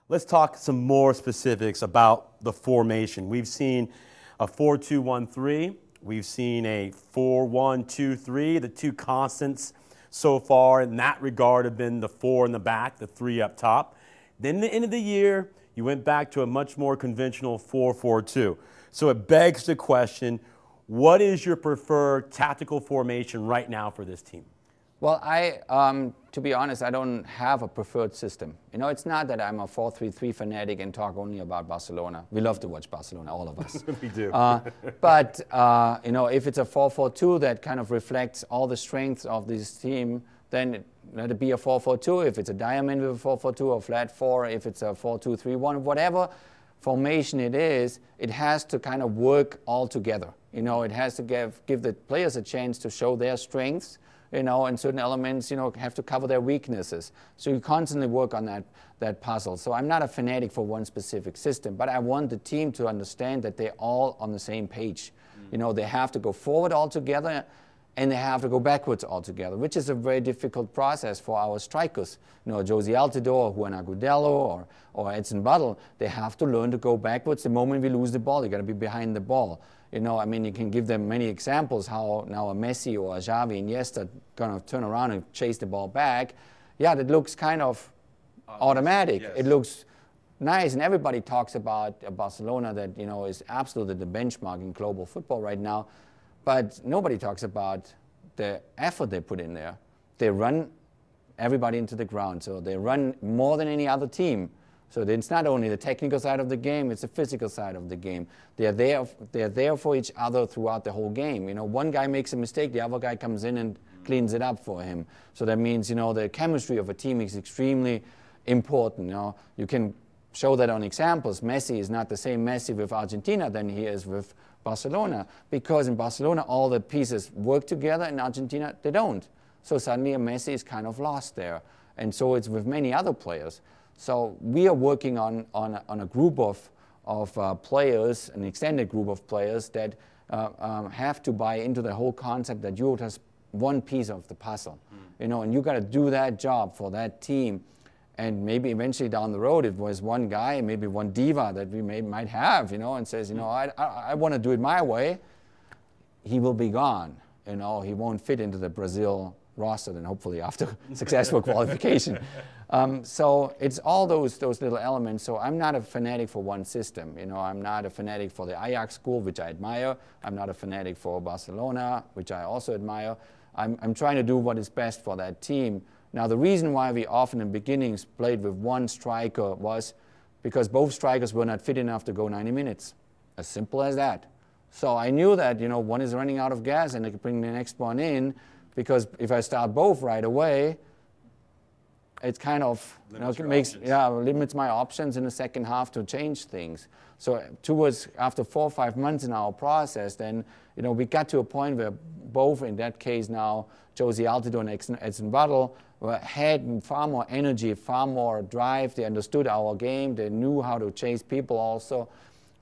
Let's talk some more specifics about the formation. We've seen a 4-2-1-3. We've seen a 4-1-2-3. The two constants so far in that regard have been the 4 in the back, the 3 up top. Then at the end of the year, you went back to a much more conventional 4-4-2. So it begs the question, what is your preferred tactical formation right now for this team? Well, to be honest, I don't have a preferred system. You know, it's not that I'm a 4-3-3 fanatic and talk only about Barcelona. We love to watch Barcelona, all of us. We do. But you know, if it's a 4-4-2 that kind of reflects all the strengths of this team, then let it be a 4-4-2. If it's a diamond with a 4-4-2 or flat 4, if it's a 4-2-3-1, whatever formation it is, it has to kind of work all together. You know, it has to give the players a chance to show their strengths. You know, and certain elements, you know, have to cover their weaknesses. So you constantly work on that puzzle. So I'm not a fanatic for one specific system, but I want the team to understand that they're all on the same page. You know, they have to go forward all together, and they have to go backwards all together, which is a very difficult process for our strikers. You know, Josie Altidore, Juan Agudelo, or Edson Buddle, they have to learn to go backwards the moment we lose the ball. You got to be behind the ball. You know, I mean, you can give them many examples how now a Messi or a Xavi and Iniesta going to turn around and chase the ball back. Yeah, that looks kind of automatic. Yes. It looks nice, and everybody talks about Barcelona that, you know, is absolutely the benchmark in global football right now. But nobody talks about the effort they put in there. They run everybody into the ground, so they run more than any other team. So it's not only the technical side of the game, it's the physical side of the game. They're there for each other throughout the whole game. You know, one guy makes a mistake, the other guy comes in and cleans it up for him. So that means, you know, the chemistry of a team is extremely important. You know, you can show that on examples. Messi is not the same Messi with Argentina than he is with Barcelona, because in Barcelona all the pieces work together, in Argentina they don't. So suddenly a Messi is kind of lost there. And so it's with many other players. So we are working on a group of players, an extended group of players that have to buy into the whole concept that you're just one piece of the puzzle. You know, and you got to do that job for that team. And maybe eventually down the road, it was one guy, maybe one diva that we might have, you know, and says, you know, I want to do it my way. He will be gone. You know, he won't fit into the Brazil roster, then hopefully after successful qualification. So it's all those little elements. So I'm not a fanatic for one system. You know, I'm not a fanatic for the Ajax school, which I admire. I'm not a fanatic for Barcelona, which I also admire. I'm trying to do what is best for that team. Now, the reason why we often in beginnings played with one striker was because both strikers were not fit enough to go 90 minutes. As simple as that. So I knew that, you know, one is running out of gas and I could bring the next one in, because if I start both right away, it kind of limits my options in the second half to change things. So after 4 or 5 months in our process, then, you know, we got to a point where both, in that case now, Josie Altidore and Edson Buddle had far more energy, far more drive. They understood our game. They knew how to chase people also.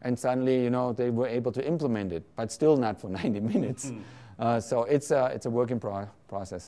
And suddenly, you know, they were able to implement it, but still not for 90 minutes. So it's a work in process.